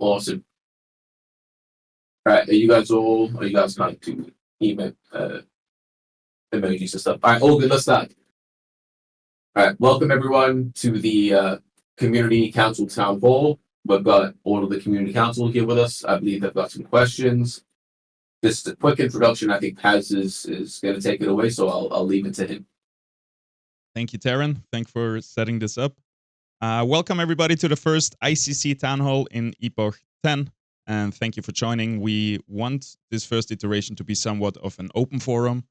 Awesome. All right, are you guys kind of to email emojis and stuff? All right, all good. Let's start. All right, welcome everyone to the Community Council Town Hall. We've got all of the Community Council here with us. I believe they've got some questions. Just a quick introduction. I think Paz is going to take it away, so I'll leave it to him. Thank you, Taryn. Thanks for setting this up. Welcome everybody to the first ICC Townhall in Epoch 10, and thank you for joining. We want this first iteration to be somewhat of an open forum,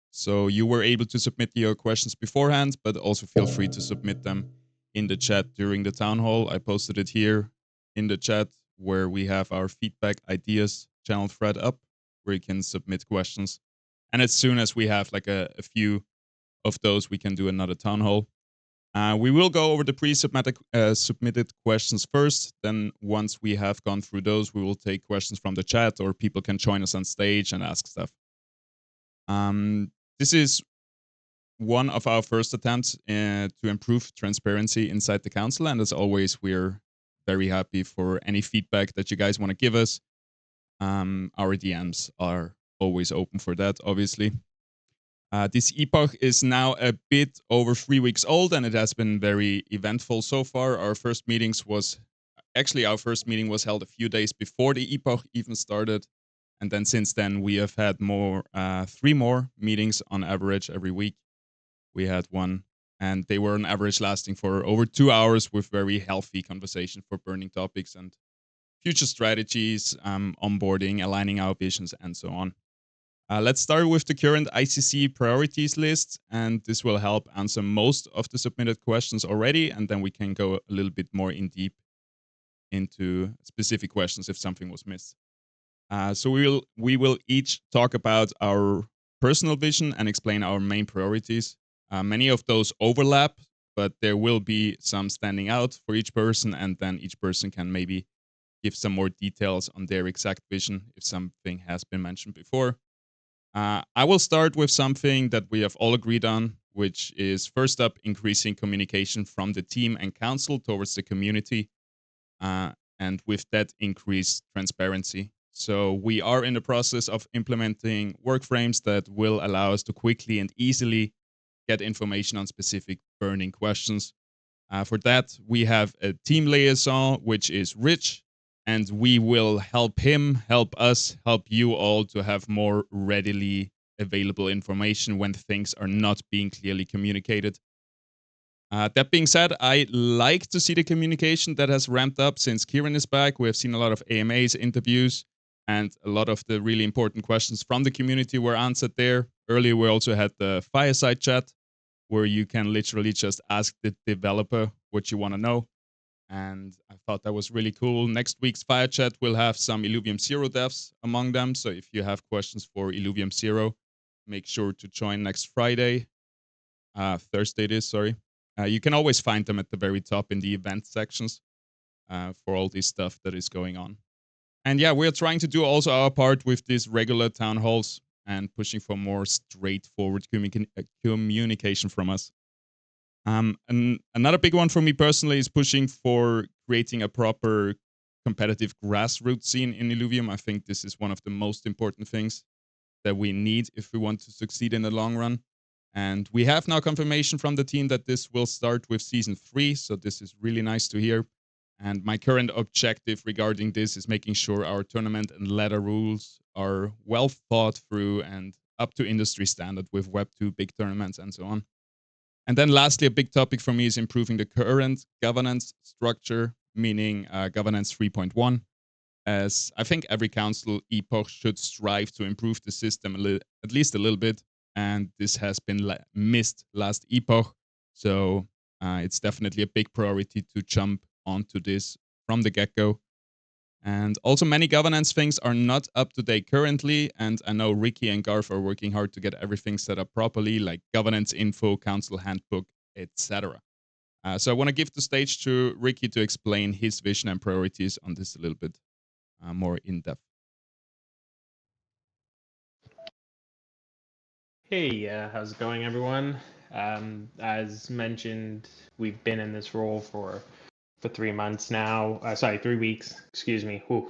so you were able to submit your questions beforehand, but also feel free to submit them in the chat during the Townhall. I posted it here in the chat where we have our feedback ideas channel thread up, where you can submit questions. And as soon as we have like a few of those, we can do another Townhall. We will go over the pre-submitted questions first. Then once we have gone through those, we will take questions from the chat, or people can join us on stage and ask stuff. This is one of our first attempts to improve transparency inside the council. And as always, we're very happy for any feedback that you guys want to give us. Our DMs are always open for that, obviously. This Epoch is now a bit over 3 weeks old, and it has been very eventful so far. Our first meeting was held a few days before the Epoch even started. And then since then, we have had 3 more meetings on average every week. We had one, and they were on average lasting for over 2 hours with very healthy conversation for burning topics and future strategies, onboarding, aligning our visions, and so on. Let's start with the current ICC priorities list, and this will help answer most of the submitted questions already, and then we can go a little bit more in deep into specific questions if something was missed. So we will each talk about our personal vision and explain our main priorities. Many of those overlap, but there will be some standing out for each person, and then each person can maybe give some more details on their exact vision if something has been mentioned before. I will start with something that we have all agreed on, which is first up, increasing communication from the team and council towards the community, and with that, increased transparency. So we are in the process of implementing work frames that will allow us to quickly and easily get information on specific burning questions. For that, we have a team liaison, which is Rich, and we will help him, help us, help you all to have more readily available information when things are not being clearly communicated. That being said, I like to see the communication that has ramped up since Kieran is back. We have seen a lot of AMAs, interviews, and a lot of the really important questions from the community were answered there. Earlier, we also had the fireside chat, where you can literally just ask the developer what you want to know. And I thought that was really cool. Next week's Fire Chat will have some Illuvium Zero devs among them. So if you have questions for Illuvium Zero, make sure to join next Thursday it is, sorry. You can always find them at the very top in the event sections for all this stuff that is going on. And yeah, we're trying to do also our part with these regular town halls and pushing for more straightforward communication from us. And another big one for me personally is pushing for creating a proper competitive grassroots scene in Illuvium. I think this is one of the most important things that we need if we want to succeed in the long run. And we have now confirmation from the team that this will start with Season 3, so this is really nice to hear. And my current objective regarding this is making sure our tournament and ladder rules are well thought through and up to industry standard with Web2 big tournaments and so on. And then lastly, a big topic for me is improving the current governance structure, meaning governance 3.1, as I think every council Epoch should strive to improve the system at least a little bit. And this has been missed last Epoch. So it's definitely a big priority to jump onto this from the get-go. And also many governance things are not up to date currently, and I know Ricky and Garth are working hard to get everything set up properly, like governance info, council handbook, etc. So I want to give the stage to Ricky to explain his vision and priorities on this a little bit more in depth. Hey, how's it going, everyone? As mentioned, we've been in this role for for 3 months now. Sorry, 3 weeks. Excuse me. Whew.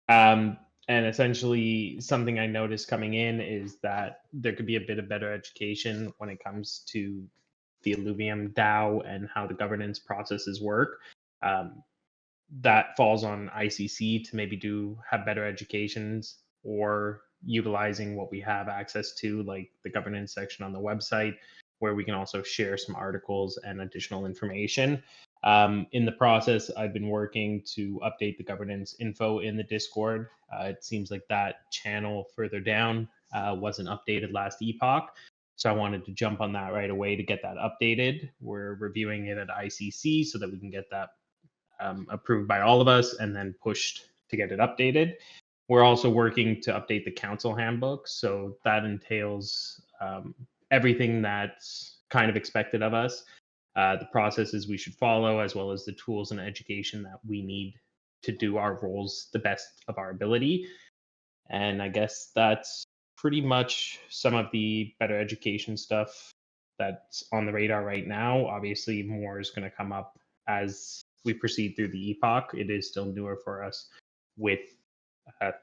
And essentially, something I noticed coming in is that there could be a bit of better education when it comes to the Illuvium DAO and how the governance processes work. That falls on ICC to maybe have better educations, or utilizing what we have access to, like the governance section on the website, where we can also share some articles and additional information. In the process, I've been working to update the governance info in the Discord. It seems like that channel further down wasn't updated last Epoch. So I wanted to jump on that right away to get that updated. We're reviewing it at ICC so that we can get that approved by all of us and then pushed to get it updated. We're also working to update the council handbook. So that entails everything that's kind of expected of us, the processes we should follow, as well as the tools and education that we need to do our roles the best of our ability. And I guess that's pretty much some of the better education stuff that's on the radar right now. Obviously, more is going to come up as we proceed through the Epoch. It is still newer for us with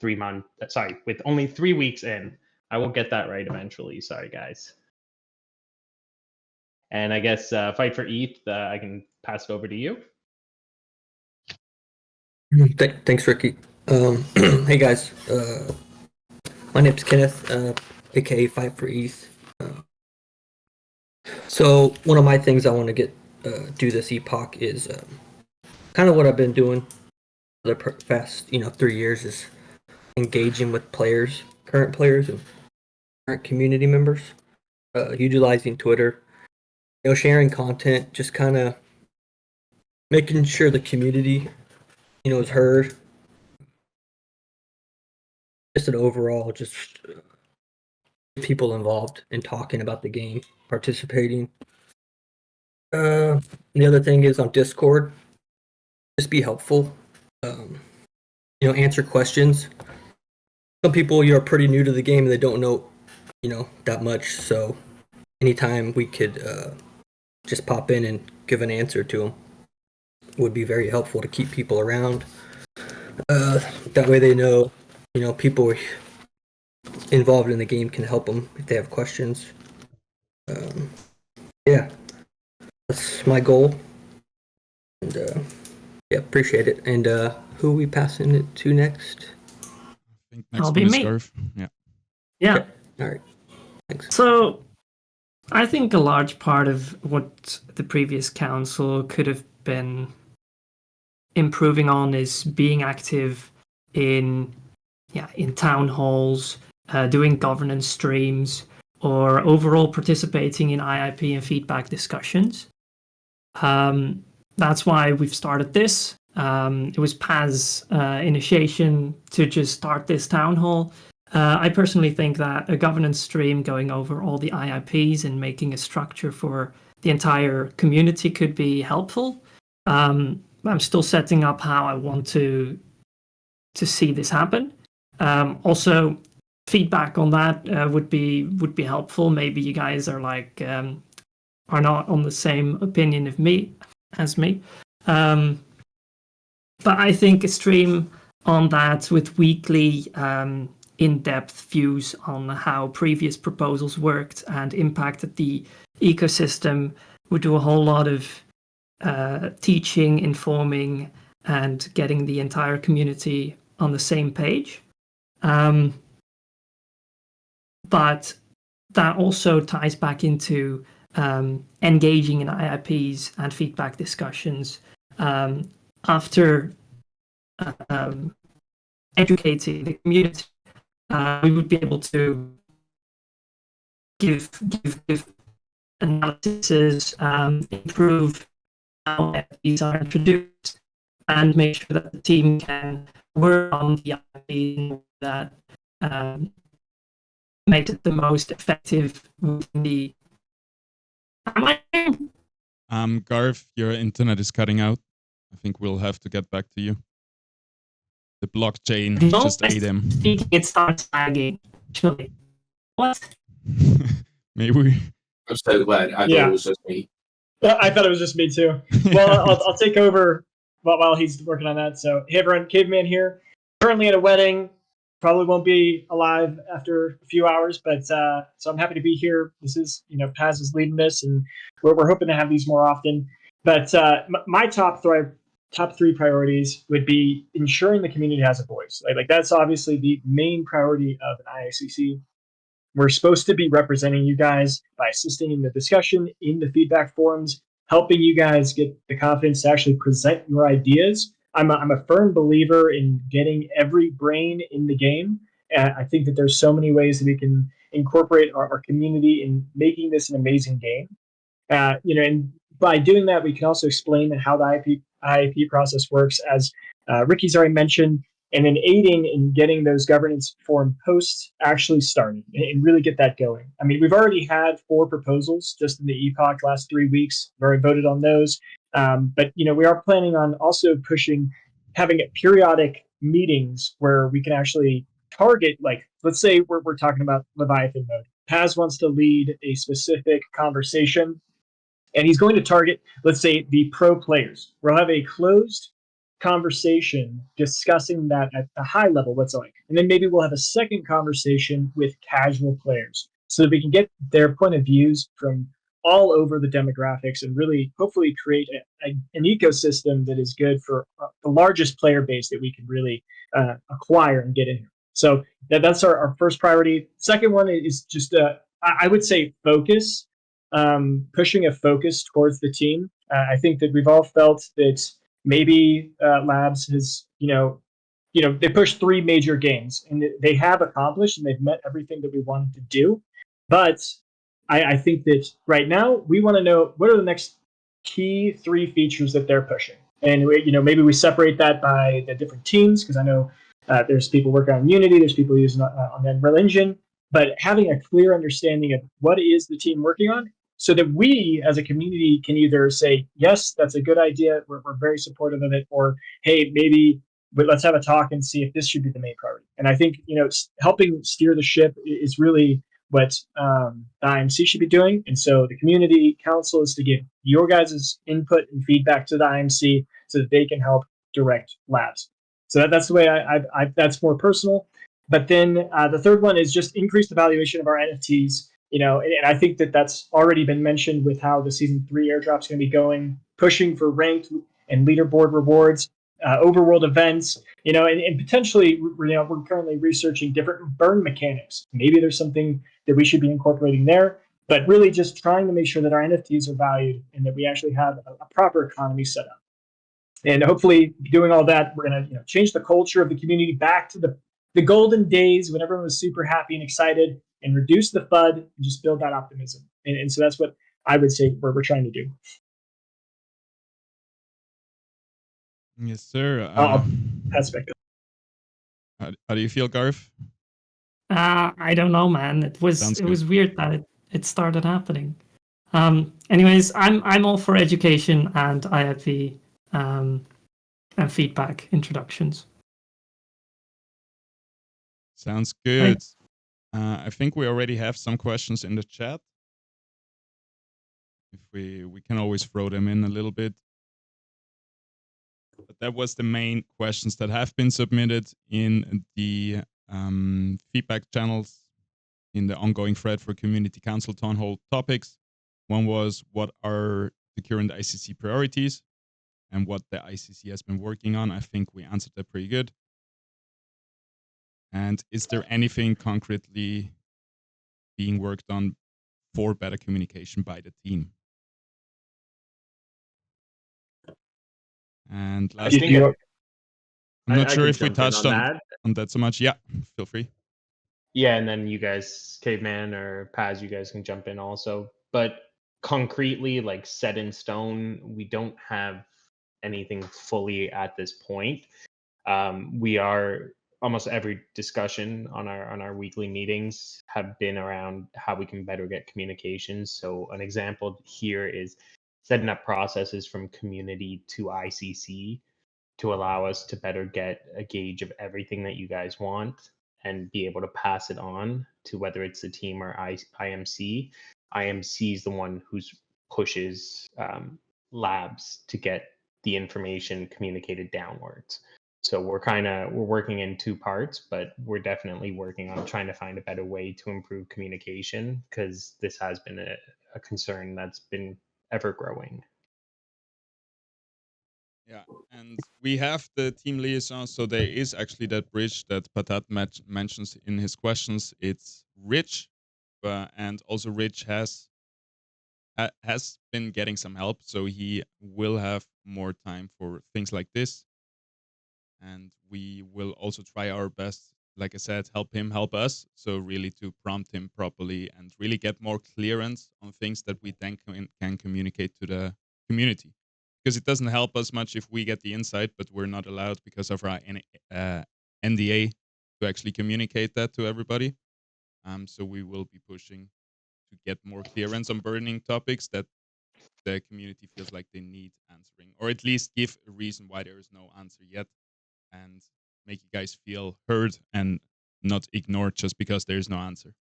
with only 3 weeks in. I will get that right eventually. Sorry, guys. And I guess Fight for ETH, I can pass it over to you. Thanks, Ricky. Hey guys, my name's Kenneth, aka Fight for ETH. So one of my things I want to do this Epoch is kind of what I've been doing for the past 3 years, is engaging with current players and current community members, utilizing Twitter, sharing content, just kind of making sure the community is heard. Just an overall, just people involved in talking about the game, participating. The other thing is on Discord, just be helpful. Answer questions. Some people are pretty new to the game and they don't know that much. So anytime we could just pop in and give an answer to them would be very helpful to keep people around. That way they know people involved in the game can help them if they have questions. Yeah, that's my goal. And yeah, appreciate it. And who are we passing it to next? I think next I'll one be is me. Garth. Yeah. Yeah. Okay. All right. Thanks. So I think a large part of what the previous council could have been improving on is being active in town halls, doing governance streams, or overall participating in IIP and feedback discussions. That's why we've started this. It was Paz's initiation to just start this town hall. I personally think that a governance stream going over all the IIPs and making a structure for the entire community could be helpful. I'm still setting up how I want to see this happen. Also, feedback on that would be helpful. Maybe you guys are are not on the same opinion as me. But I think a stream on that with weekly in-depth views on how previous proposals worked and impacted the ecosystem would do a whole lot of teaching, informing, and getting the entire community on the same page. But that also ties back into engaging in IIPs and feedback discussions. After educating the community, we would be able to give analyses, improve how IIPs are introduced, and make sure that the team can work on the IIP that makes it the most effective within the. Garth, your internet is cutting out. I think we'll have to get back to you. The blockchain just ate him. Speaking, it starts lagging. Actually, what? Maybe. I'm so glad. I thought it was just me. I thought it was just me too. Well, I'll take over while he's working on that. So, hey everyone, Caveman here. Currently at a wedding. Probably won't be alive after a few hours, but so I'm happy to be here. This is, Paz is leading this, and we're hoping to have these more often. But my top three priorities would be ensuring the community has a voice. Like that's obviously the main priority of an ICC. We're supposed to be representing you guys by assisting in the discussion, in the feedback forums, helping you guys get the confidence to actually present your ideas. I'm a firm believer in getting every brain in the game. And I think that there's so many ways that we can incorporate our community in making this an amazing game. And by doing that, we can also explain how the IAP process works, as Ricky's already mentioned, and then aiding in getting those governance forum posts actually started and really get that going. I mean, we've already had 4 proposals just in the Epoch last 3 weeks. We've already voted on those. But we are planning on also having periodic meetings where we can actually target, like, let's say we're talking about Leviathan mode. Paz wants to lead a specific conversation, and he's going to target, let's say, the pro players. We'll have a closed conversation discussing that at the high level, what's like. And then maybe we'll have a second conversation with casual players so that we can get their point of views from all over the demographics and really hopefully create an ecosystem that is good for the largest player base that we can really acquire and get in here. So that's our first priority. Second one is just, I would say, focus. Pushing a focus towards the team. I think that we've all felt that maybe Labs has, they pushed 3 major games and they have accomplished and they've met everything that we wanted to do. But I think that right now we want to know what are the next key 3 features that they're pushing. And, maybe we separate that by the different teams, because I know there's people working on Unity, there's people using on the Unreal Engine, but having a clear understanding of what is the team working on, so that we as a community can either say, yes, that's a good idea, we're very supportive of it, or hey, maybe let's have a talk and see if this should be the main priority. And I think, helping steer the ship is really what the IMC should be doing. And so the community council is to give your guys' input and feedback to the IMC so that they can help direct Labs. So that's the way that's more personal. But then the third one is just increase the valuation of our NFTs. And I think that that's already been mentioned with how the season 3 airdrop is going to be going, pushing for ranked and leaderboard rewards, overworld events, and potentially, we're currently researching different burn mechanics. Maybe there's something that we should be incorporating there, but really just trying to make sure that our NFTs are valued and that we actually have a proper economy set up. And hopefully doing all that, we're going to change the culture of the community back to the golden days when everyone was super happy and excited, and reduce the FUD and just build that optimism. And so that's what I would say we're trying to do. Yes, sir. That's back. How do you feel, Garth? I don't know, man. It Sounds was weird that it started happening. Anyways, I'm all for education and IFV and feedback introductions. Sounds good. I think we already have some questions in the chat. If we can always throw them in a little bit. But that was the main questions that have been submitted in the feedback channels in the ongoing thread for Community Council Townhall topics. One was, what are the current ICC priorities and what the ICC has been working on? I think we answered that pretty good. And is there anything concretely being worked on for better communication by the team? And last thing, I'm not sure if we touched on that so much. Yeah, feel free. Yeah, and then you guys, Caveman or Paz, you guys can jump in also. But concretely, like set in stone, we don't have anything fully at this point. We are almost every discussion on our weekly meetings have been around how we can better get communications. So an example here is setting up processes from community to ICC to allow us to better get a gauge of everything that you guys want and be able to pass it on to whether it's the team or IMC. IMC is the one who's pushes labs to get the information communicated downwards. So we're working in two parts, but we're definitely working on trying to find a better way to improve communication, because this has been a concern that's been ever growing. Yeah, and we have the team liaison, so there is actually that bridge that Patat mentions in his questions. It's Rich, and also Rich has been getting some help, so he will have more time for things like this. And we will also try our best, like I said, help him help us. So really to prompt him properly and really get more clearance on things that we then can communicate to the community. Because it doesn't help us much if we get the insight, but we're not allowed because of our NDA to actually communicate that to everybody. So we will be pushing to get more clearance on burning topics that the community feels like they need answering, or at least give a reason why there is no answer yet, and make you guys feel heard and not ignored just because there's no answer.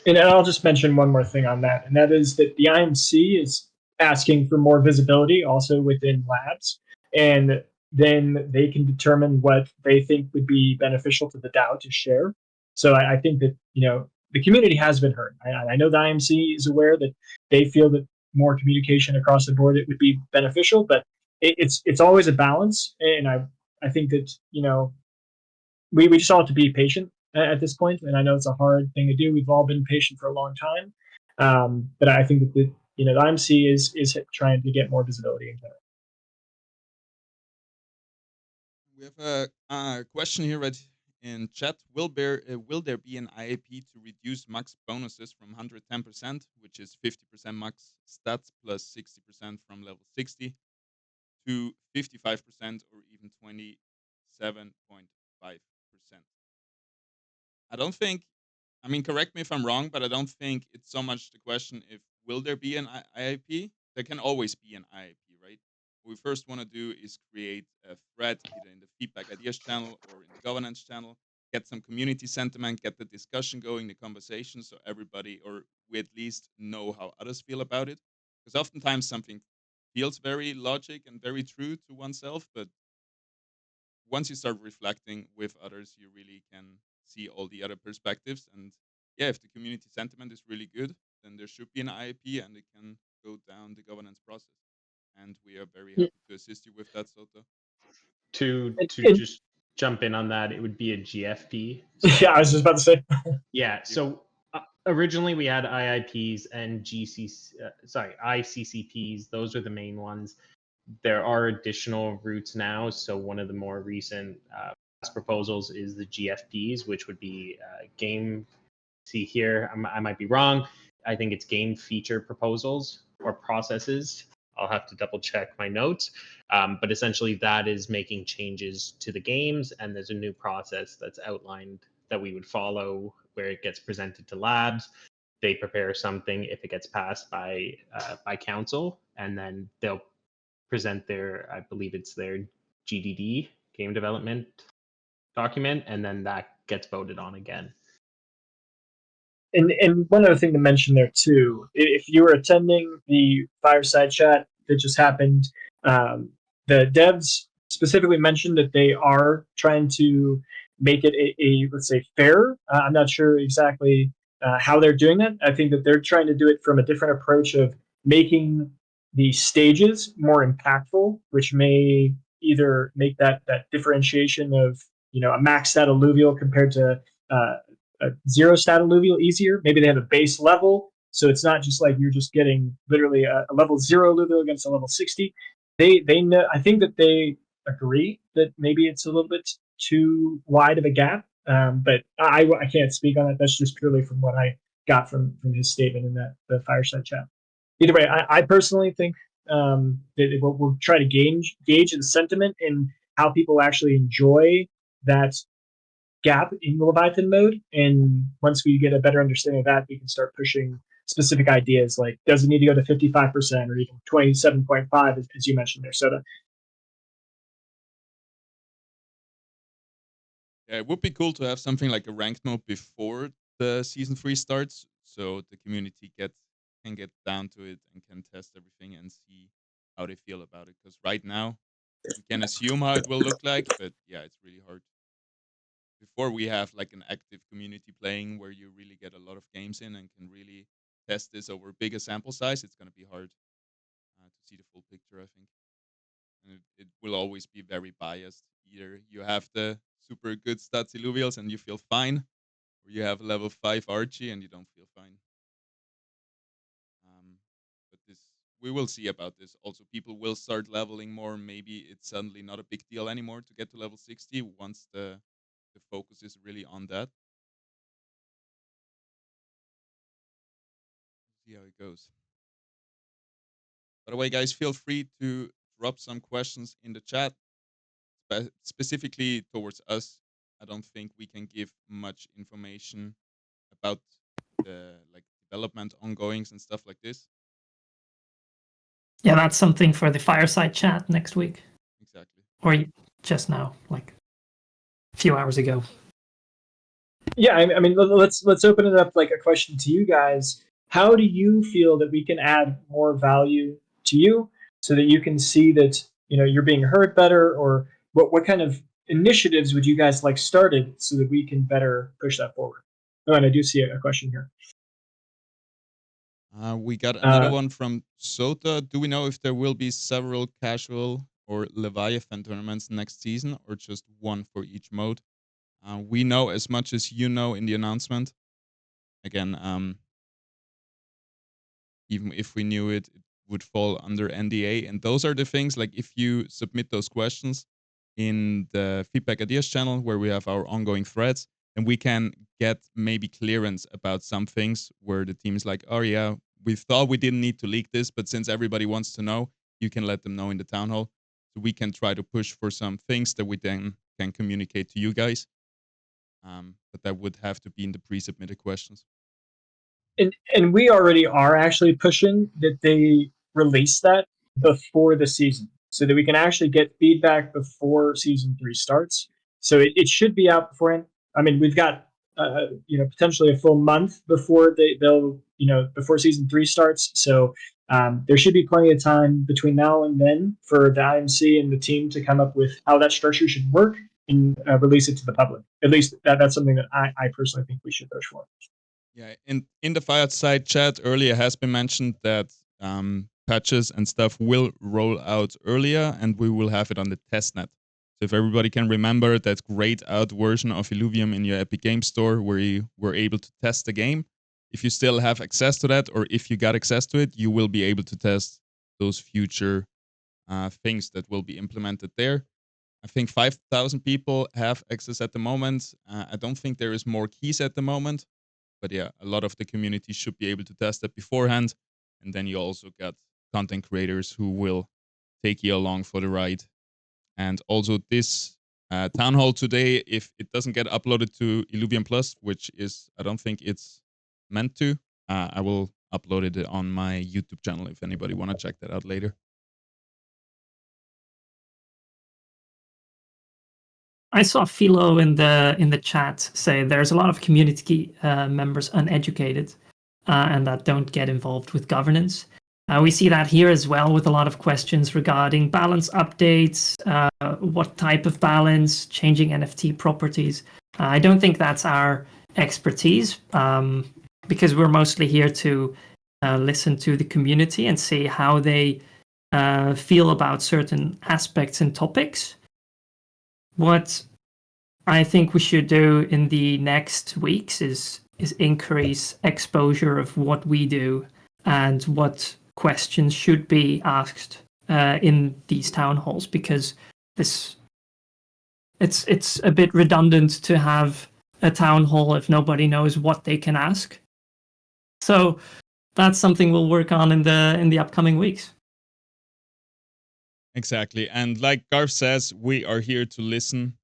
And I'll just mention one more thing on that, and that is that the IMC is asking for more visibility also within labs, and then they can determine what they think would be beneficial to the DAO to share. So I think that the community has been heard. I know the IMC is aware that they feel that more communication across the board it would be beneficial, but it's always a balance, and I think that we just all have to be patient at this point, and I know it's a hard thing to do. We've all been patient for a long time, but I think that the IMC is trying to get more visibility into it. We have a question here right in chat. Will there be an IAP to reduce max bonuses from 110%, which is 50% max stats plus 60% from level 60, to 55% or even 27.5%? I don't think, I mean, correct me if I'm wrong, but I don't think it's so much the question if will there be an IIP? There can always be an IIP, right? What we first want to do is create a thread either in the feedback ideas channel or in the governance channel, get some community sentiment, get the discussion going, the conversation, so everybody, or we at least know how others feel about it. Because oftentimes something feels very logic and very true to oneself, but once you start reflecting with others, you really can see all the other perspectives. And yeah, if the community sentiment is really good, then there should be an IAP and it can go down the governance process. And we are very happy to assist you with that, Soto. To just jump in on that, it would be a GFP. So, yeah, I was just about to say. Yeah, so originally we had IIPs and ICCPs. Those are the main ones. There are additional routes now. So one of the more recent proposals is the GFPs, which would be game. See here, I might be wrong. I think it's game feature proposals or processes. I'll have to double check my notes. But essentially that is making changes to the games, and there's a new process that's outlined that we would follow where it gets presented to labs. They prepare something if it gets passed by council, and then they'll present their, I believe it's their GDD, game development document, and then that gets voted on again. And one other thing to mention there too, if you were attending the fireside chat that just happened, the devs specifically mentioned that they are trying to make it a let's say fair. I'm not sure exactly how they're doing that. I think that they're trying to do it from a different approach of making the stages more impactful, which may either make that differentiation of a max stat alluvial compared to a zero stat alluvial easier. Maybe they have a base level, so it's not just like you're just getting literally a level 0 alluvial against a level 60. They know. I think that they agree that maybe it's a little bit too wide of a gap, but I can't speak on it. That's just purely from what I got from his statement in the fireside chat. Either way, I personally think that we'll try to gauge the sentiment and how people actually enjoy that gap in the Leviathan mode. And once we get a better understanding of that, we can start pushing specific ideas like, does it need to go to 55% or even 27.5, as you mentioned there, Soda? Yeah, it would be cool to have something like a ranked mode before the season 3 starts, so the community can get down to it and can test everything and see how they feel about it. Because right now, we can assume how it will look like, but yeah, it's really hard. Before we have like an active community playing where you really get a lot of games in and can really test this over a bigger sample size, it's going to be hard to see the full picture, I think. And it will always be very biased. Either you have the super good stats Illuvials and you feel fine, or you have level 5 Archie and you don't feel fine. But this, we will see about this. Also, people will start leveling more. Maybe it's suddenly not a big deal anymore to get to level 60 once the focus is really on that. See how it goes. By the way, guys, feel free to drop some questions in the chat, specifically towards us. I don't think we can give much information about the like development ongoings and stuff like this. Yeah, that's something for the fireside chat next week. Exactly. Or just now, like a few hours ago. Yeah, I mean, let's open it up like a question to you guys. How do you feel that we can add more value to you so that you can see that you're being heard better, or what kind of initiatives would you guys like started so that we can better push that forward? Oh, and I do see a question here. We got another one from Sota. Do we know if there will be several casual or Leviathan tournaments next season, or just one for each mode? We know as much as you know in the announcement. Again, even if we knew it, it would fall under NDA. And those are the things, like if you submit those questions in the Feedback Ideas channel where we have our ongoing threads, and we can get maybe clearance about some things where the team is like, oh yeah, we thought we didn't need to leak this, but since everybody wants to know, you can let them know in the town hall. So we can try to push for some things that we then can communicate to you guys. But that would have to be in the pre-submitted questions. And we already are actually pushing that they release that before the season so that we can actually get feedback before season 3 starts. So it should be out beforehand. I mean, we've got potentially a full month before they'll before season 3 starts. So there should be plenty of time between now and then for the IMC and the team to come up with how that structure should work and release it to the public. At least that's something that I personally think we should push for. Yeah, in the Fireside chat earlier has been mentioned that patches and stuff will roll out earlier, and we will have it on the testnet. So if everybody can remember that grayed out version of Illuvium in your Epic Game Store where you were able to test the game, if you still have access to that, or if you got access to it, you will be able to test those future things that will be implemented there. I think 5,000 people have access at the moment. I don't think there is more keys at the moment. But yeah, a lot of the community should be able to test it beforehand. And then you also got content creators who will take you along for the ride. And also this town hall today, if it doesn't get uploaded to Illuvium Plus, which is, I don't think it's meant to, I will upload it on my YouTube channel if anybody want to check that out later. I saw Philo in the chat say there's a lot of community members uneducated and that don't get involved with governance. We see that here as well with a lot of questions regarding balance updates, what type of balance, changing NFT properties. I don't think that's our expertise because we're mostly here to listen to the community and see how they feel about certain aspects and topics. What I think we should do in the next weeks is increase exposure of what we do and what questions should be asked in these town halls, because it's a bit redundant to have a town hall if nobody knows what they can ask. So that's something we'll work on in the upcoming weeks. Exactly. And like Garth says, we are here to listen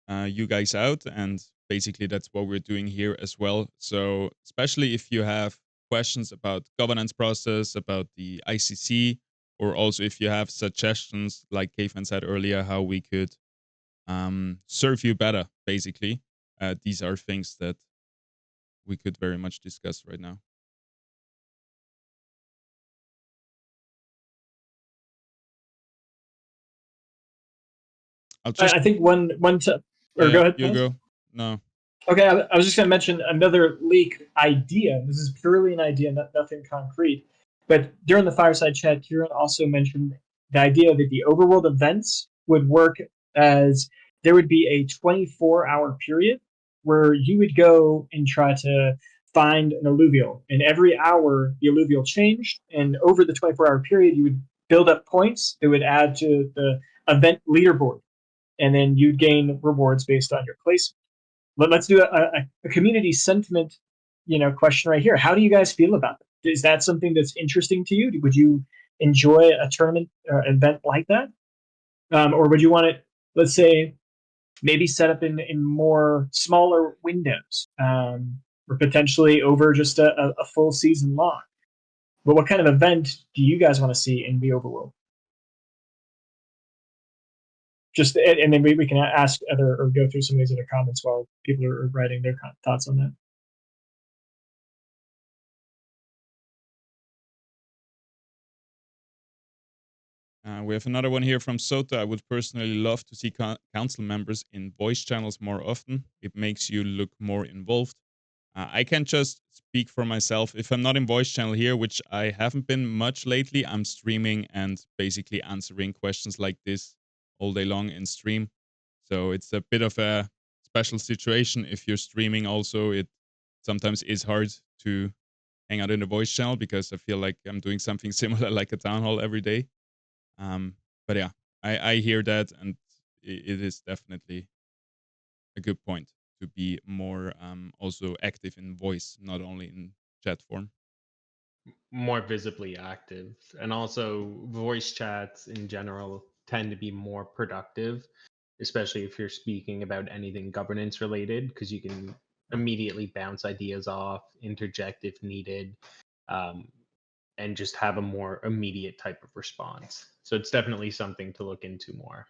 you guys out, and basically that's what we're doing here as well. So especially if you have questions about governance process, about the ICC, or also if you have suggestions, like Caveman said earlier, how we could serve you better, basically. These are things that we could very much discuss right now. I'll just I think one to, or yeah, go ahead. you Paz. go. No. Okay, I was just going to mention another leak idea. This is purely an idea, nothing concrete. But during the fireside chat, Kieran also mentioned the idea that the overworld events would work as there would be a 24-hour period where you would go and try to find an alluvial. And every hour, the alluvial changed. And over the 24-hour period, you would build up points that would add to the event leaderboard. And then you'd gain rewards based on your placement. Let's do a community sentiment, question right here. How do you guys feel about it? Is that something that's interesting to you? Would you enjoy a tournament or event like that, or would you want it? Let's say maybe set up in more smaller windows, or potentially over just a full season long. But what kind of event do you guys want to see in the overworld? Just and then we can ask other or go through some of these other comments while people are writing their thoughts on that. We have another one here from Soto. I would personally love to see council members in voice channels more often. It makes you look more involved. I can just speak for myself. If I'm not in voice channel here, which I haven't been much lately, I'm streaming and basically answering questions like this all day long in stream. So it's a bit of a special situation. If you're streaming also, it sometimes is hard to hang out in the voice channel because I feel like I'm doing something similar like a town hall every day. But yeah, I hear that, and it is definitely a good point to be more also active in voice, not only in chat form. More visibly active, and also voice chats in general tend to be more productive, especially if you're speaking about anything governance related, because you can immediately bounce ideas off, interject if needed, and just have a more immediate type of response. So it's definitely something to look into more.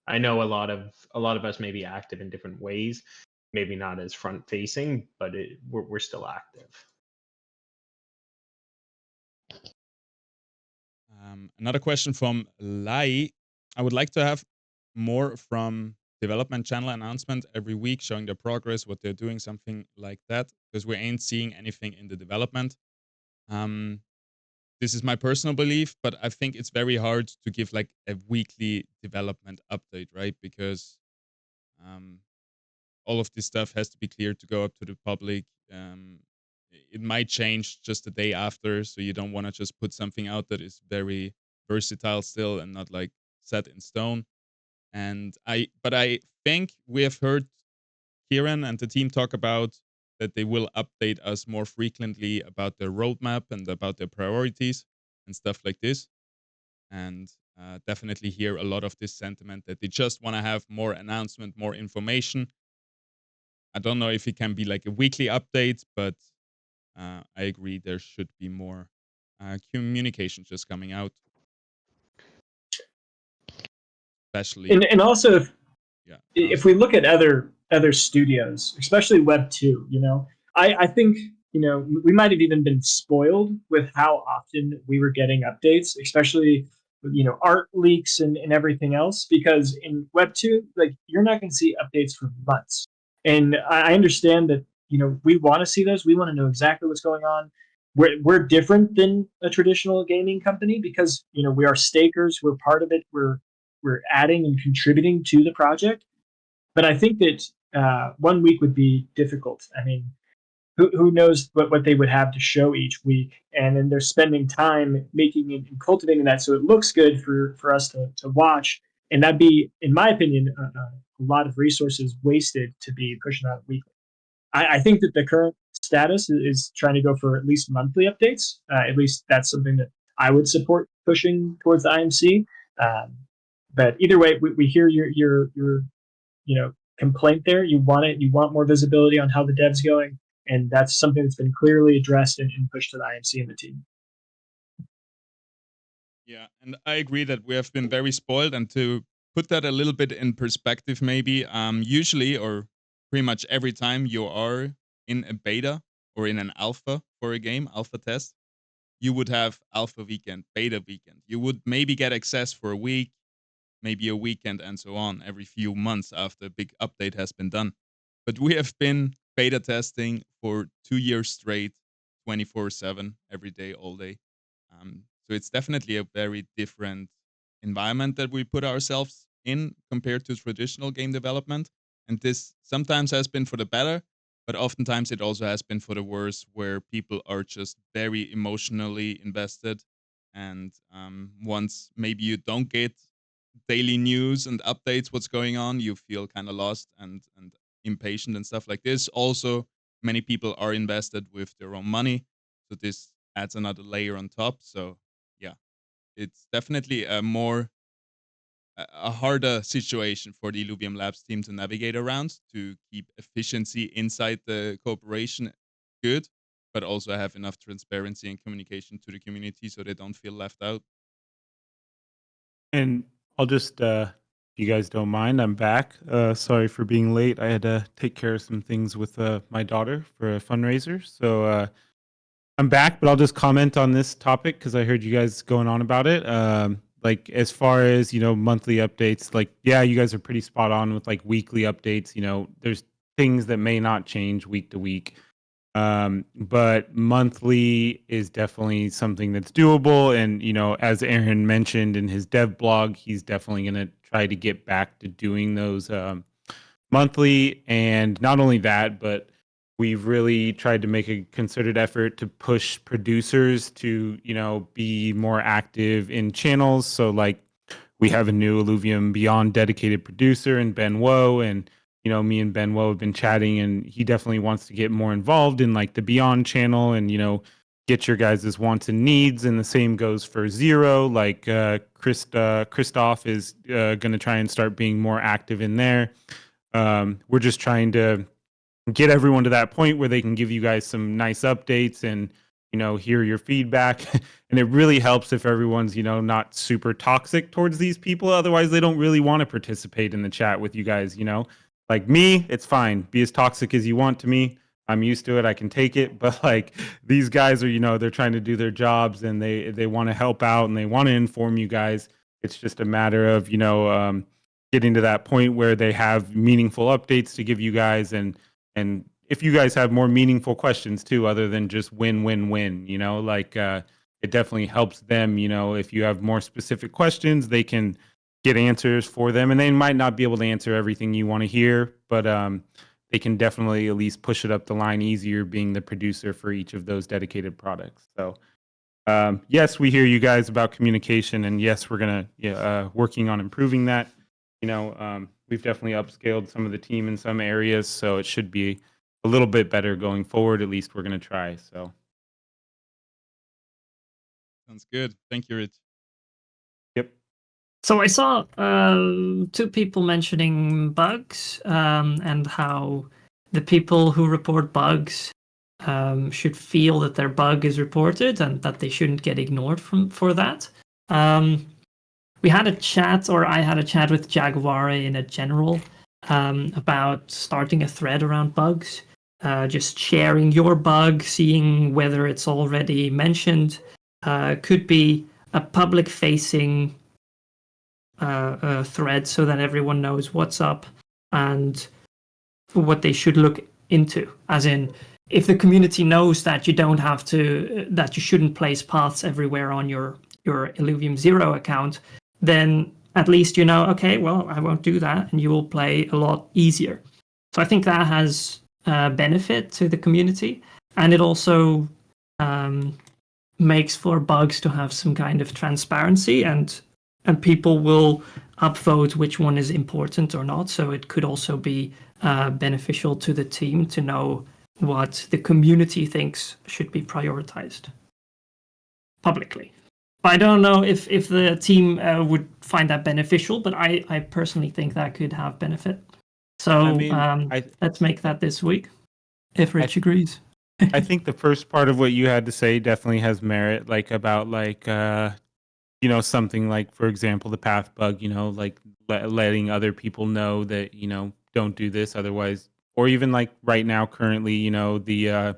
I know a lot of us may be active in different ways, maybe not as front facing, but we're still active. Another question from Lai. I would like to have more from development channel announcement every week showing their progress, what they're doing, something like that, because we ain't seeing anything in the development. This is my personal belief, but I think it's very hard to give like a weekly development update, right? Because all of this stuff has to be clear to go up to the public. It might change just the day after, so you don't want to just put something out that is very versatile still and not like set in stone. But I think we have heard Kieran and the team talk about that they will update us more frequently about their roadmap and about their priorities and stuff like this. And definitely hear a lot of this sentiment that they just want to have more announcement, more information. I don't know if it can be like a weekly update, but I agree there should be more communication just coming out. Especially, and also yeah. if we look at other studios, especially Web 2, I think we might have even been spoiled with how often we were getting updates, especially with art leaks and everything else. Because in Web 2, like you're not going to see updates for months, and I understand that we want to see those. We want to know exactly what's going on. We're different than a traditional gaming company because we are stakers. We're part of it. We're adding and contributing to the project. But I think that 1 week would be difficult. I mean, who knows what they would have to show each week, and then they're spending time making it and cultivating that so it looks good for us to watch, and that'd be, in my opinion, a lot of resources wasted to be pushing out weekly. I think that the current status is trying to go for at least monthly updates. At least that's something that I would support pushing towards the IMC. But either way, we hear your complaint there. You want it. You want more visibility on how the dev's going, and that's something that's been clearly addressed and pushed to the IMC and the team. Yeah, and I agree that we have been very spoiled. And to put that a little bit in perspective, maybe usually or pretty much every time you are in a beta, or in an alpha for a game, alpha test, you would have alpha weekend, beta weekend. You would maybe get access for a week, maybe a weekend, and so on every few months after a big update has been done. But we have been beta testing for 2 years straight, 24/7, every day, all day. So it's definitely a very different environment that we put ourselves in compared to traditional game development. And this sometimes has been for the better, but oftentimes it also has been for the worse, where people are just very emotionally invested. And once maybe you don't get daily news and updates, what's going on, you feel kind of lost and impatient and stuff like this. Also, many people are invested with their own money, so this adds another layer on top. So yeah, it's definitely a harder situation for the Illuvium Labs team to navigate around, to keep efficiency inside the corporation good, but also have enough transparency and communication to the community so they don't feel left out. And I'll just, if you guys don't mind, I'm back. Sorry for being late. I had to take care of some things with my daughter for a fundraiser. So I'm back, but I'll just comment on this topic because I heard you guys going on about it. Like as far as, monthly updates, like, yeah, you guys are pretty spot on with like weekly updates. There's things that may not change week to week. But monthly is definitely something that's doable. And, as Aaron mentioned in his dev blog, he's definitely going to try to get back to doing those monthly. And not only that, but we've really tried to make a concerted effort to push producers to, be more active in channels. So like we have a new Illuvium Beyond dedicated producer in Ben Woe, and me and Ben Woe have been chatting, and he definitely wants to get more involved in like the Beyond channel and, get your guys' wants and needs. And the same goes for Zero. Like Christoph is going to try and start being more active in there. We're just trying to get everyone to that point where they can give you guys some nice updates and, hear your feedback. And it really helps if everyone's, not super toxic towards these people. Otherwise, they don't really want to participate in the chat with you guys, Like me, it's fine. Be as toxic as you want to me. I'm used to it. I can take it. But like these guys are, they're trying to do their jobs and they want to help out and they want to inform you guys. It's just a matter of, getting to that point where they have meaningful updates to give you guys, and if you guys have more meaningful questions too, other than just win, like it definitely helps them. If you have more specific questions, they can get answers for them, and they might not be able to answer everything you want to hear, but they can definitely at least push it up the line easier being the producer for each of those dedicated products. So yes, we hear you guys about communication, and yes, we're gonna working on improving that. We've definitely upscaled some of the team in some areas, so it should be a little bit better going forward. At least we're going to try. So Sounds good. Thank you, Rich. Yep. So I saw two people mentioning bugs and how the people who report bugs should feel that their bug is reported and that they shouldn't get ignored for that. We had a chat, or I had a chat with Jaguar in a general about starting a thread around bugs. Just sharing your bug, seeing whether it's already mentioned. Could be a public-facing thread so that everyone knows what's up and what they should look into. As in, if the community knows that you don't have to, that you shouldn't place paths everywhere on your Illuvium Zero account, then at least okay, well, I won't do that, and you will play a lot easier. So I think that has benefit to the community, and it also makes for bugs to have some kind of transparency, and people will upvote which one is important or not. So it could also be beneficial to the team to know what the community thinks should be prioritized publicly. I don't know if the team would find that beneficial, but I personally think that could have benefit. So let's make that this week, if Rich agrees. I think the first part of what you had to say definitely has merit, like about like something like, for example, the path bug, like letting other people know that don't do this otherwise, or even like right now currently, the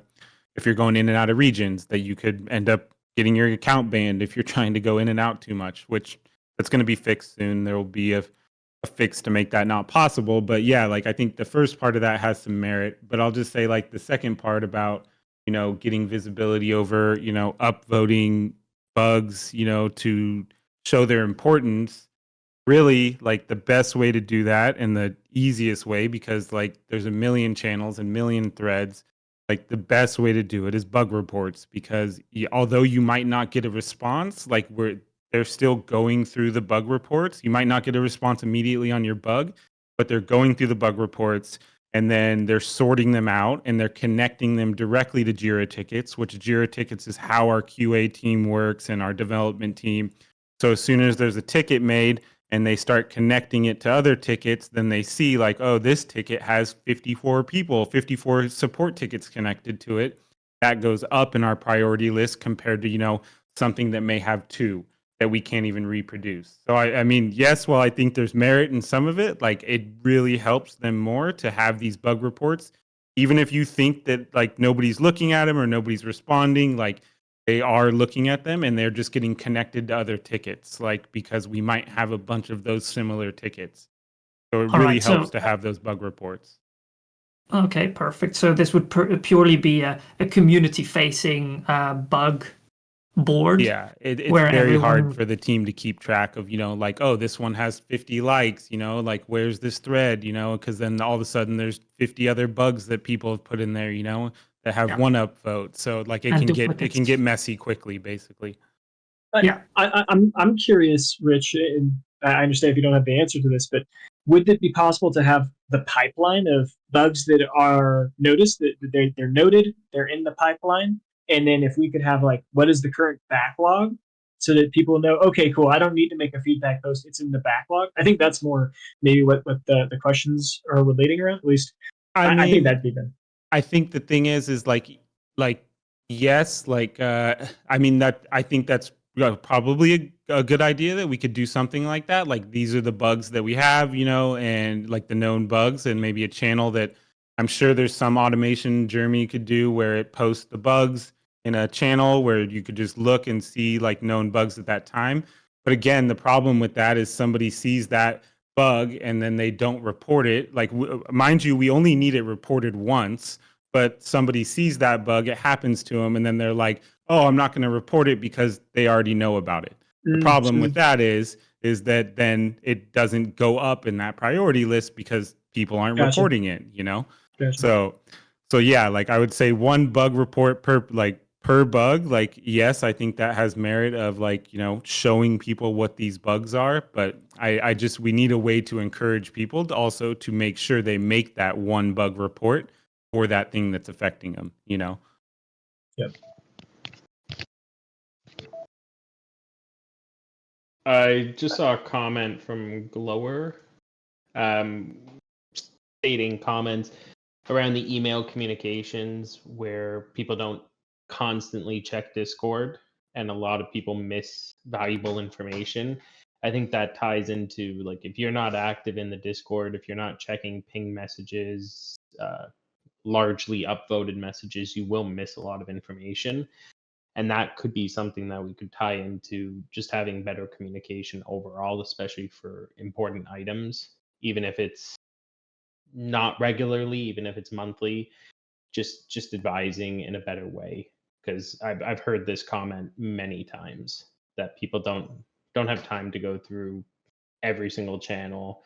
if you're going in and out of regions, that you could end up getting your account banned if you're trying to go in and out too much, which that's going to be fixed soon. There will be a fix to make that not possible. But yeah, like I think the first part of that has some merit, but I'll just say like the second part about, getting visibility over, upvoting bugs, to show their importance. Really, like the best way to do that and the easiest way, because like there's a million channels and million threads, like the best way to do it is bug reports, because although you might not get a response, like they're still going through the bug reports. You might not get a response immediately on your bug, but they're going through the bug reports, and then they're sorting them out and they're connecting them directly to Jira tickets, which Jira tickets is how our QA team works and our development team. So as soon as there's a ticket made and they start connecting it to other tickets, then they see like, oh, this ticket has 54 people, 54 support tickets connected to it. That goes up in our priority list compared to, something that may have 2 that we can't even reproduce. So I mean, yes, while I think there's merit in some of it, like it really helps them more to have these bug reports. Even if you think that like nobody's looking at them or nobody's responding, like they are looking at them and they're just getting connected to other tickets, like because we might have a bunch of those similar tickets. So it All really right, helps so- to have those bug reports. Okay, perfect. So this would purely be a community-facing bug board. Yeah, it's where very everyone- hard for the team to keep track of, like, oh, this one has 50 likes, like, where's this thread, because then all of a sudden there's 50 other bugs that people have put in there, that have Yeah. one upvote. So like it And can get duplicates. messy quickly, basically. Yeah. I'm curious, Rich, and I understand if you don't have the answer to this, but would it be possible to have the pipeline of bugs that are noticed, that they're noted, they're in the pipeline, and then if we could have like what is the current backlog, so that people know, okay, cool, I don't need to make a feedback post, it's in the backlog. I think that's more maybe what the questions are relating around. At least I think that'd be good. I think the thing is like yes, like I mean that I think that's probably a good idea that we could do something like that. Like these are the bugs that we have, and like the known bugs, and maybe a channel that I'm sure there's some automation Jeremy could do where it posts the bugs in a channel where you could just look and see like known bugs at that time. But again, the problem with that is somebody sees that bug and then they don't report it. Like mind you, we only need it reported once, but somebody sees that bug, it happens to them, and then they're like, oh, I'm not going to report it because they already know about it. The problem with that is that then it doesn't go up in that priority list because people aren't reporting it, Gotcha. So yeah, like I would say one bug report per bug. Like, yes, I think that has merit of like, showing people what these bugs are, but we need a way to encourage people to also to make sure they make that one bug report for that thing that's affecting them, Yep. I just saw a comment from Glower stating comments around the email communications where people don't constantly check Discord and a lot of people miss valuable information. I think that ties into like if you're not active in the Discord, if you're not checking ping messages, largely upvoted messages, you will miss a lot of information. And that could be something that we could tie into just having better communication overall, especially for important items, even if it's not regularly, even if it's monthly, just advising in a better way. Because I've heard this comment many times that people don't have time to go through every single channel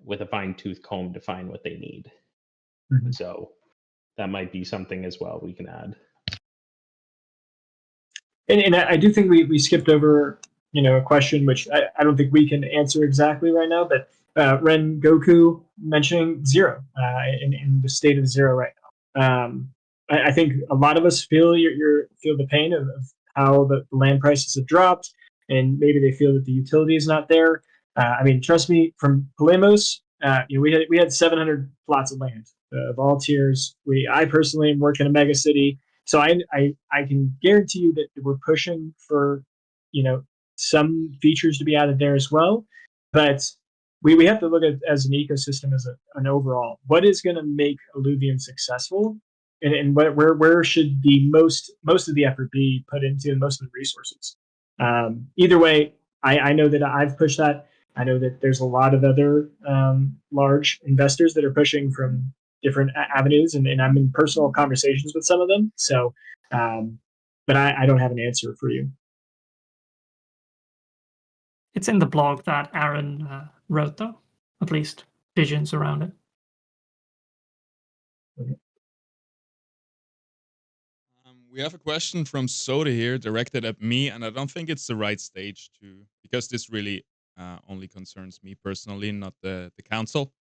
with a fine-tooth comb to find what they need. Mhm. So that might be something as well we can add. And I do think we skipped over, a question which I don't think we can answer exactly right now, but Ren Goku mentioning zero in the state of zero right now. I think a lot of us feel feel the pain of how the land prices have dropped, and maybe they feel that the utility is not there. I mean, trust me, from Polemos, we had 700 plots of land of all tiers. I personally am working in a mega city. So I can guarantee you that we're pushing for, some features to be added there as well. But we have to look at as an ecosystem as an overall. What is going to make Illuvium successful? and where should the most of the effort be put into, and most of the resources. Either way, I know that I've pushed that. I know that there's a lot of other large investors that are pushing from different avenues, and I'm in personal conversations with some of them. So, but I don't have an answer for you. It's in the blog that Aaron wrote, though, at least visions around it. We have a question from Soda here directed at me, and I don't think it's the right stage because this really only concerns me personally, not the council.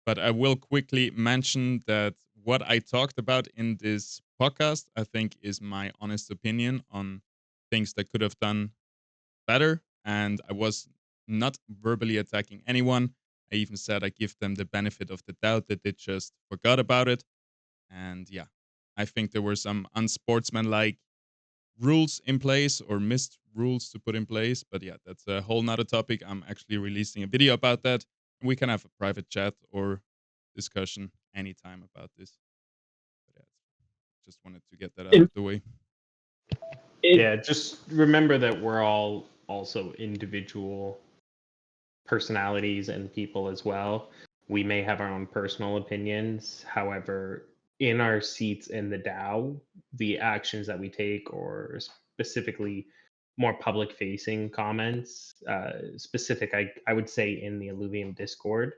But I will quickly mention that what I talked about in this podcast, I think, is my honest opinion on things that could have done better. And I was not verbally attacking anyone. I even said I give them the benefit of the doubt that they just forgot about it. And yeah, I think there were some unsportsmanlike rules in place or missed rules to put in place. But yeah, that's a whole nother topic. I'm actually releasing a video about that. And we can have a private chat or discussion anytime about this. But yeah, just wanted to get that out of the way. Yeah, just remember that we're all also individual personalities and people as well. We may have our own personal opinions. However, in our seats in the DAO, the actions that we take, or specifically more public facing comments, specific, I would say in the Illuvium Discord,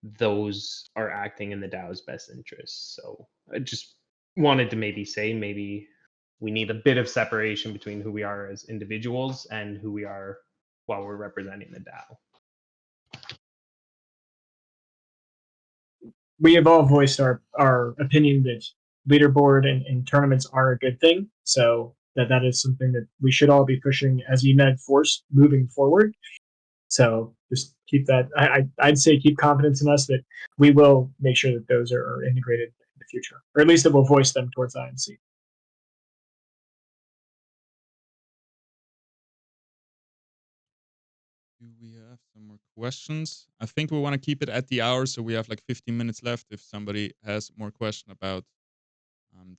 those are acting in the DAO's best interests. So I just wanted to maybe say, maybe we need a bit of separation between who we are as individuals and who we are while we're representing the DAO. We have all voiced our opinion that leaderboard and tournaments are a good thing. So that is something that we should all be pushing as a united force moving forward. So just keep that. I'd say keep confidence in us that we will make sure that those are integrated in the future, or at least that we'll voice them towards INC. Do we have some more questions? I think we want to keep it at the hour, so we have like 15 minutes left. If somebody has more question about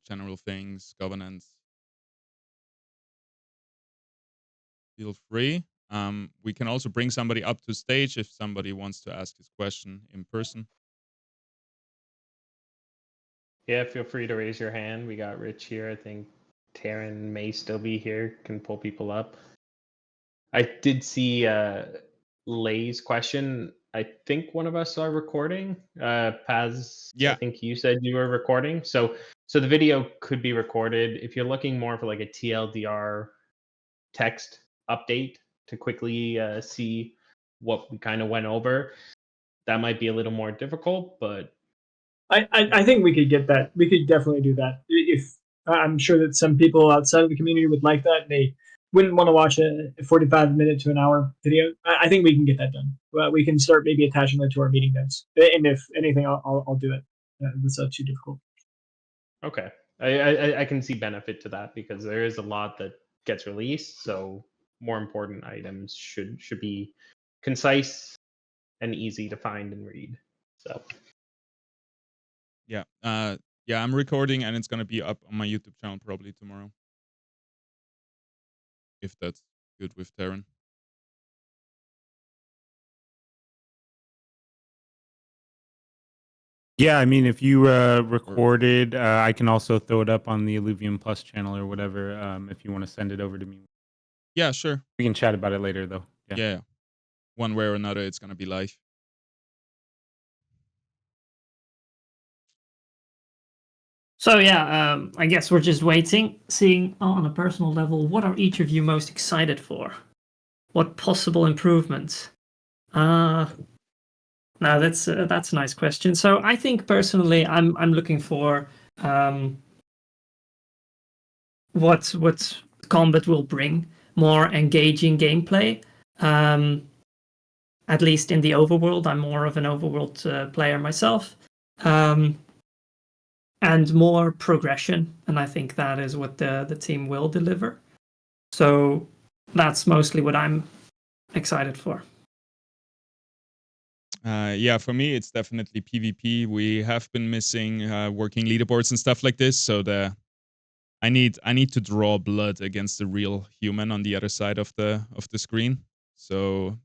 general things, governance, feel free. We can also bring somebody up to stage if somebody wants to ask his question in person. Yeah, feel free to raise your hand. We got Rich here. I think Taryn may still be here, can pull people up. I did see Lay's question. I think one of us are recording. Paz, Yeah. I think you said you were recording. So the video could be recorded. If you're looking more for like a TLDR text update to quickly see what we kind of went over, that might be a little more difficult, but I think we could get that. We could definitely do that. If I'm sure that some people outside of the community would like that, they wouldn't want to watch a 45-minute to an hour video. I think we can get that done. Well, we can start maybe attaching that to our meeting notes, and if anything, I'll do it. It's not too difficult. okay. I can see benefit to that because there is a lot that gets released. So more important items should be concise and easy to find and read. So Yeah. Yeah, I'm recording and it's gonna be up on my YouTube channel probably tomorrow. If that's good with Taryn. Yeah, I mean, if you recorded, I can also throw it up on the Illuvium Plus channel or whatever. If you want to send it over to me, Yeah, sure. we can chat about it later, though. Yeah. One way or another, it's gonna be live. So yeah, I guess we're just waiting, seeing on a personal level, what are each of you most excited for? What possible improvements? Now that's a nice question. So I think personally, I'm looking for what combat will bring, more engaging gameplay. At least in the overworld, I'm more of an overworld player myself. And more progression, and I think that is what the team will deliver. So that's mostly what I'm excited for. Yeah, for me, it's definitely PvP. We have been missing working leaderboards and stuff like this, so I need to draw blood against the real human on the other side of the screen. So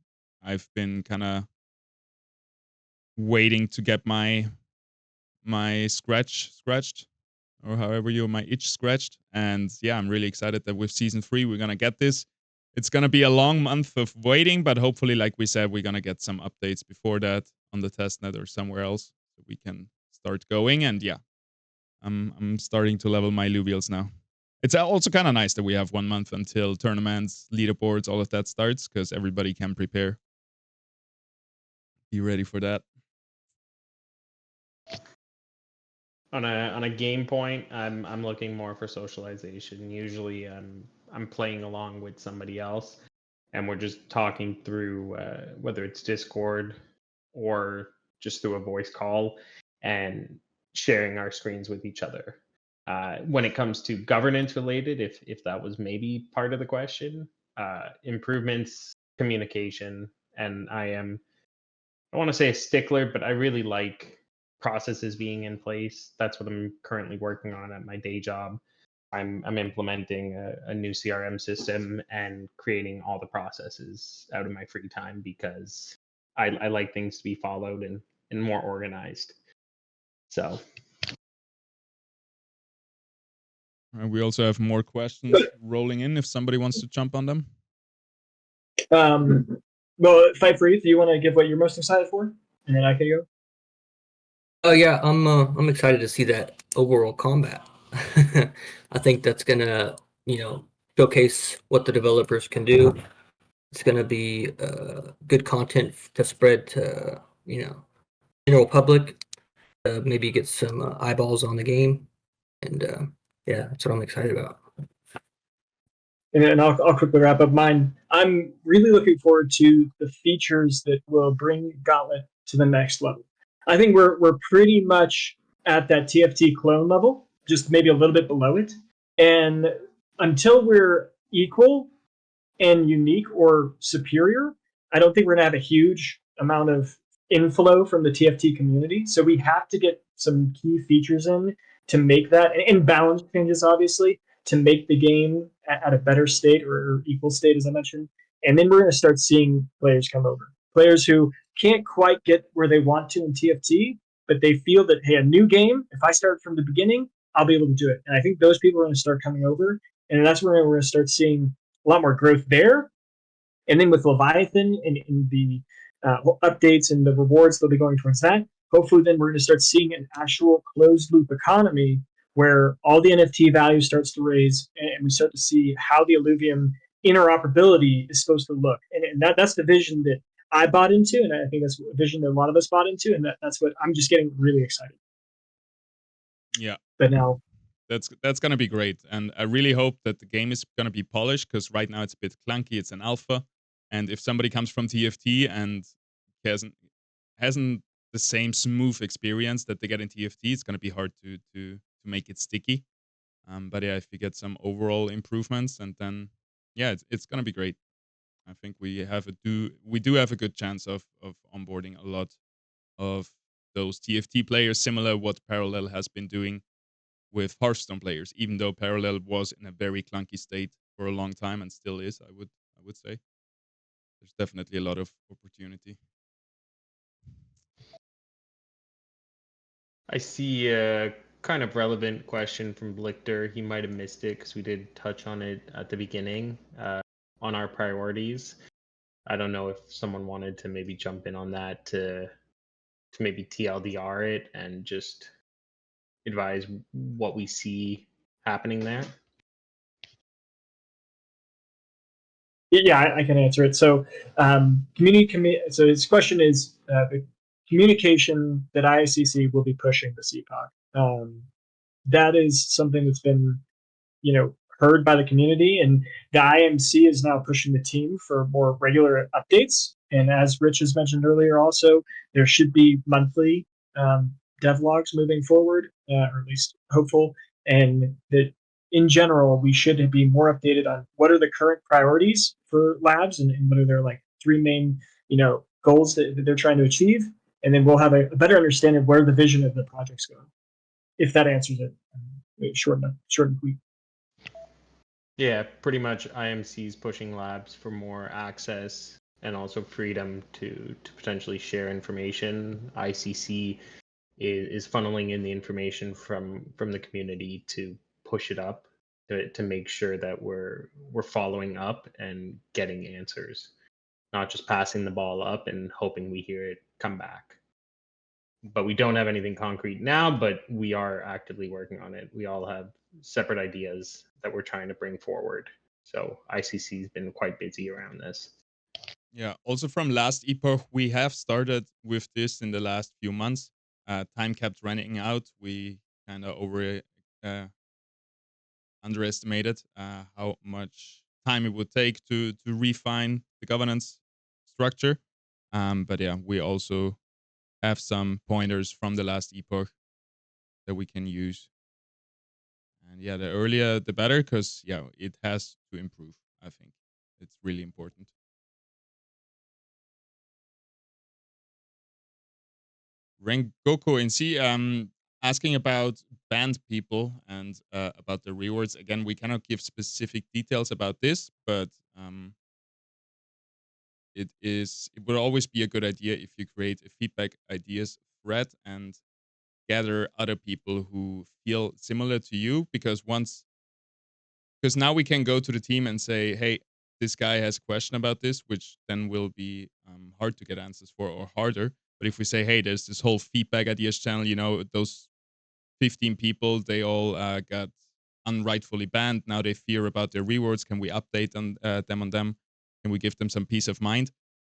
I've been kind of waiting to get my scratched, or however my itch scratched. And yeah, I'm really excited that with season 3 we're gonna get this. It's gonna be a long month of waiting, but hopefully, like we said, we're gonna get some updates before that on the testnet or somewhere else, so we can start going. And yeah, I'm starting to level my Illuvials now. It's also kind of nice that we have 1 month until tournaments, leaderboards, all of that starts, because everybody can prepare. Be ready for that. On a game point, I'm looking more for socialization. Usually, I'm playing along with somebody else, and we're just talking through whether it's Discord or just through a voice call, and sharing our screens with each other. When it comes to governance related, if that was maybe part of the question, improvements, communication, and I want to say a stickler, but I really like processes being in place. That's what I'm currently working on at my day job. I'm implementing a new CRM system and creating all the processes out of my free time, because I like things to be followed and more organized. So We also have more questions rolling in if somebody wants to jump on them. Well, Fight for Youth, do you want to give what you're most excited for, and then I can go? Oh yeah, I'm excited to see that overworld combat. I think that's gonna, showcase what the developers can do. It's gonna be good content to spread to, general public. Maybe get some eyeballs on the game, and yeah, that's what I'm excited about. And I'll quickly wrap up mine. I'm really looking forward to the features that will bring Gauntlet to the next level. I think we're pretty much at that TFT clone level, just maybe a little bit below it. And until we're equal and unique or superior, I don't think we're going to have a huge amount of inflow from the TFT community. So we have to get some key features in to make that, and balance changes, obviously, to make the game at a better state or equal state, as I mentioned. And then we're going to start seeing players come over. Players who can't quite get where they want to in TFT, but they feel that, hey, a new game, if I start from the beginning, I'll be able to do it. And I think those people are going to start coming over. And that's where we're going to start seeing a lot more growth there. And then with Leviathan and the updates and the rewards they'll be going towards that, hopefully then we're going to start seeing an actual closed loop economy where all the NFT value starts to raise, and we start to see how the Illuvium interoperability is supposed to look. And that's the vision that I bought into, and I think that's a vision that a lot of us bought into, and that's what I'm just getting really excited. Yeah. But now that's going to be great, and I really hope that the game is going to be polished, because right now it's a bit clunky. It's an alpha, and if somebody comes from TFT and hasn't the same smooth experience that they get in TFT, it's going to be hard to make it sticky. But yeah, if you get some overall improvements, and then yeah, it's going to be great. I think we do have a good chance of onboarding a lot of those TFT players, similar what Parallel has been doing with Hearthstone players, even though Parallel was in a very clunky state for a long time and still is. I would say there's definitely a lot of opportunity. I see a kind of relevant question from Blichter. He might have missed it because we did touch on it at the beginning on our priorities. I don't know if someone wanted to maybe jump in on that to maybe TLDR it and just advise what we see happening there. Yeah, I can answer it. So, so his question is the communication that ICC will be pushing this Epoch. That is something that's been, heard by the community, and the IMC is now pushing the team for more regular updates. And as Rich has mentioned earlier, also there should be monthly devlogs moving forward, or at least hopeful, and that in general we should be more updated on what are the current priorities for labs and what are their like 3 main goals that they're trying to achieve, and then we'll have a better understanding of where the vision of the project's going. If that answers it, short and sweet. Yeah, pretty much IMC's pushing labs for more access and also freedom to potentially share information. ICC is funneling in the information from the community to push it up to make sure that we're following up and getting answers, not just passing the ball up and hoping we hear it come back. But we don't have anything concrete now, but we are actively working on it. We all have separate ideas that we're trying to bring forward. So ICC has been quite busy around this. Yeah. Also from last Epoch, we have started with this in the last few months. Time kept running out. We kind of underestimated how much time it would take to refine the governance structure. But yeah, we also have some pointers from the last Epoch that we can use. And yeah, the earlier the better, because yeah, it has to improve. I think it's really important. Rengoku in C, asking about banned people and about the rewards. Again, we cannot give specific details about this, but it will always be a good idea if you create a feedback ideas thread and gather other people who feel similar to you, because now we can go to the team and say, hey, this guy has a question about this, which then will be hard to get answers for, or harder. But if we say, hey, there's this whole feedback ideas channel, those 15 people, they all got unrightfully banned. Now they fear about their rewards. Can we update them on them? Can we give them some peace of mind?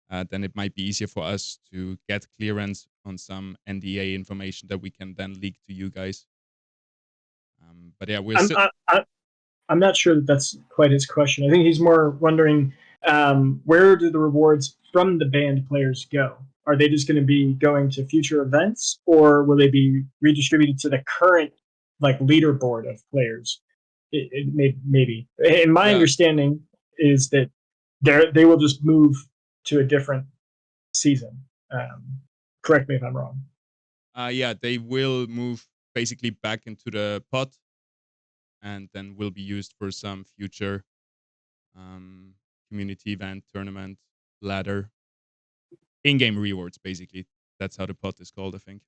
Then it might be easier for us to get clearance on some NDA information that we can then leak to you guys. But yeah, I'm not sure that's quite his question. I think he's more wondering where do the rewards from the banned players go? Are they just going to be going to future events, or will they be redistributed to the current leaderboard of players? Maybe. And my understanding is that they will just move to a different season. Correct me if I'm wrong. Yeah, they will move basically back into the pot, and then will be used for some future community event, tournament, ladder, in-game rewards, basically. That's how the pot is called, I think.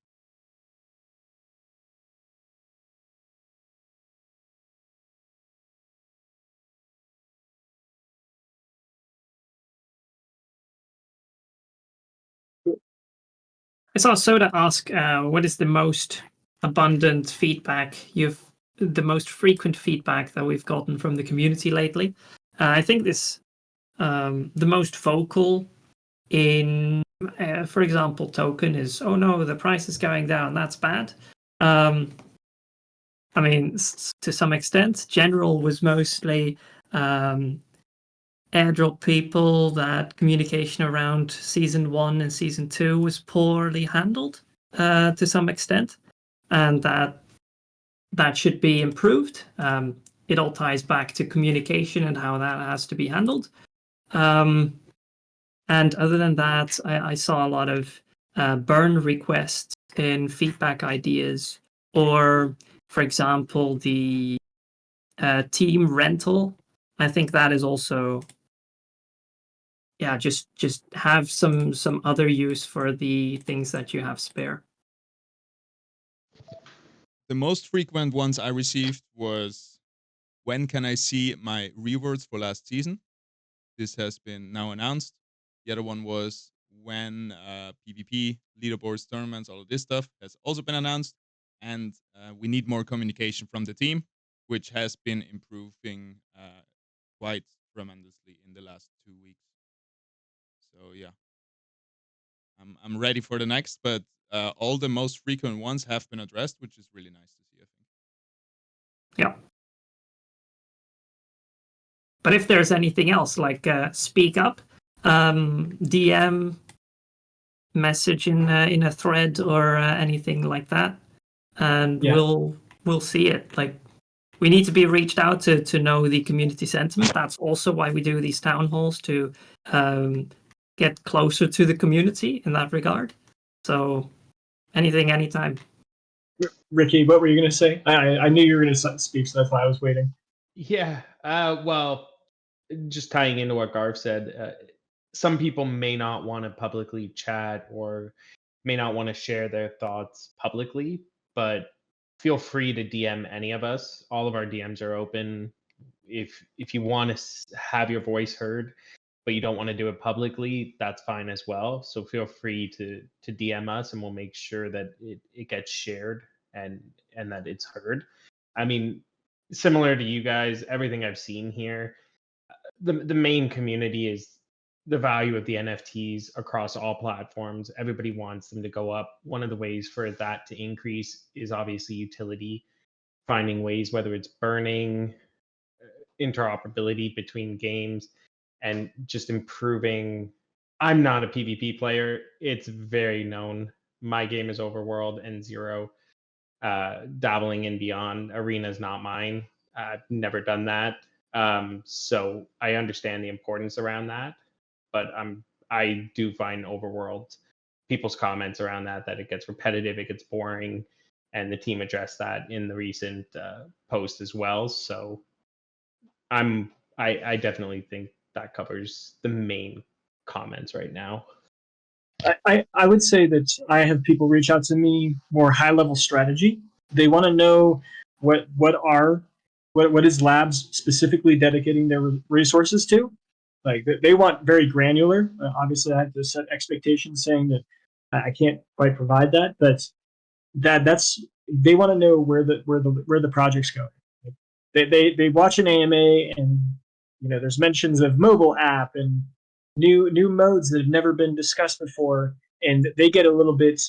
I saw Soda ask, what is the most abundant feedback the most frequent feedback that we've gotten from the community lately? I think the most vocal in, for example, token is, oh no, the price is going down, that's bad. I mean, to some extent, general was mostly airdrop people, that communication around season 1 and season 2 was poorly handled to some extent, and that should be improved. It all ties back to communication and how that has to be handled. And other than that, I saw a lot of burn requests in feedback ideas, or, for example, the team rental. I think that is also, yeah, just have some other use for the things that you have spare. The most frequent ones I received was, when can I see my rewards for last season? This has been now announced. The other one was, when PvP, leaderboards, tournaments, all of this stuff has also been announced. And we need more communication from the team, which has been improving quite tremendously in the last 2 weeks. So yeah, I'm ready for the next, but all the most frequent ones have been addressed, which is really nice to see, I think. Yeah. But if there's anything else, like speak up, DM, message in a thread, or anything like that, and we'll see it. Like, we need to be reached out to know the community sentiment. That's also why we do these town halls, to get closer to the community in that regard. So anything, anytime. Ricky, what were you going to say? I knew you were going to speak, so that's why I was waiting. Yeah. Well, just tying into what Garv said, some people may not want to publicly chat or may not want to share their thoughts publicly, but feel free to DM any of us. All of our DMs are open. If you want to have your voice heard, but you don't want to do it publicly, that's fine as well. So feel free to DM us, and we'll make sure that it gets shared and that it's heard. I mean, similar to you guys, everything I've seen here, the main community is the value of the NFTs across all platforms. Everybody wants them to go up. One of the ways for that to increase is obviously utility, finding ways, whether it's burning, interoperability between games, and just improving. I'm not a PvP player. It's very known. My game is Overworld and Zero. Dabbling in Beyond. Arena is not mine. I've never done that. So I understand the importance around that, but I do find Overworld, people's comments around that it gets repetitive, it gets boring, and the team addressed that in the recent post as well. So I definitely think that covers the main comments right now. I would say that I have people reach out to me more high level strategy. They want to know what is labs specifically dedicating their resources to. Like they want very granular. Obviously, I have to set expectations, saying that I can't quite provide that, but that's they want to know where the project's going. They watch an AMA, and there's mentions of mobile app and new modes that have never been discussed before, and they get a little bit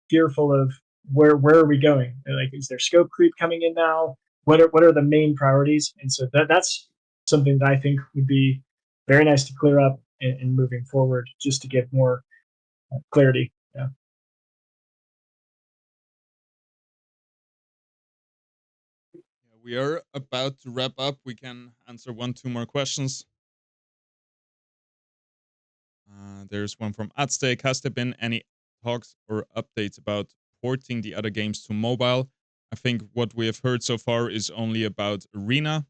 fearful of where are we going? Like, is there scope creep coming in now? What are the main priorities? And so that's something that I think would be very nice to clear up and moving forward, just to get more clarity. Yeah. We are about to wrap up. We can answer 1-2 more questions. There's one from Atstake. Has there been any talks or updates about porting the other games to mobile? I think what we have heard so far is only about Arena.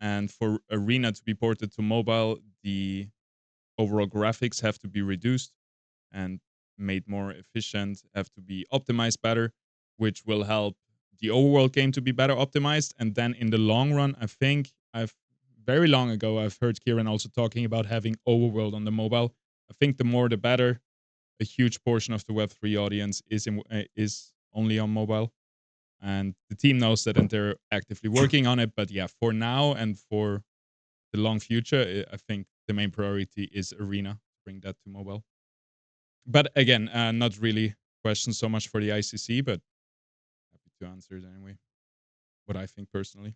And for Arena to be ported to mobile, the overall graphics have to be reduced and made more efficient, have to be optimized better, which will help the overworld game to be better optimized. And then in the long run, I think very long ago, I've heard Kieran also talking about having overworld on the mobile. I think the more the better. A huge portion of the Web3 audience is only on mobile. And the team knows that, and they're actively working on it. But yeah, for now and for the long future, I think the main priority is Arena, to bring that to mobile. But again, not really questions so much for the ICC, but happy to answer it anyway. What I think personally.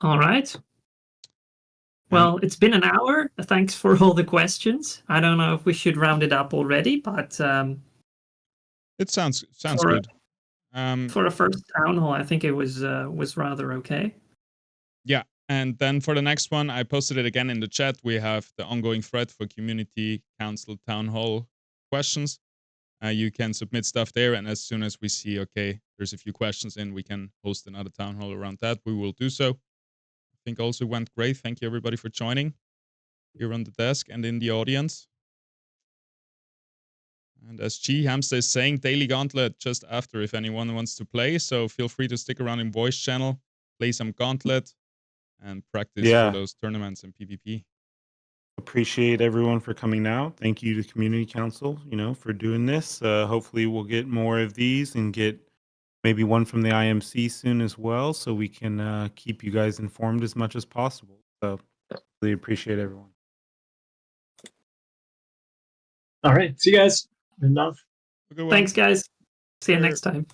All right. Well, it's been an hour. Thanks for all the questions. I don't know if we should round it up already, but it sounds for good. For a first town hall, I think it was rather okay. Yeah, and then for the next one, I posted it again in the chat. We have the ongoing thread for community council town hall questions. You can submit stuff there, and as soon as we see, okay, there's a few questions in, we can host another town hall around that. We will do so. I think also went great. Thank you everybody for joining here on the desk and in the audience. And as G Hamster is saying, Daily Gauntlet just after if anyone wants to play. So feel free to stick around in voice channel, play some Gauntlet, and practice for those tournaments and PvP. Appreciate everyone for coming out. Thank you to Community Council, for doing this. Hopefully we'll get more of these and get maybe one from the IMC soon as well, so we can keep you guys informed as much as possible. So really appreciate everyone. All right. See you guys. Enough. Thanks, guys. See you next time.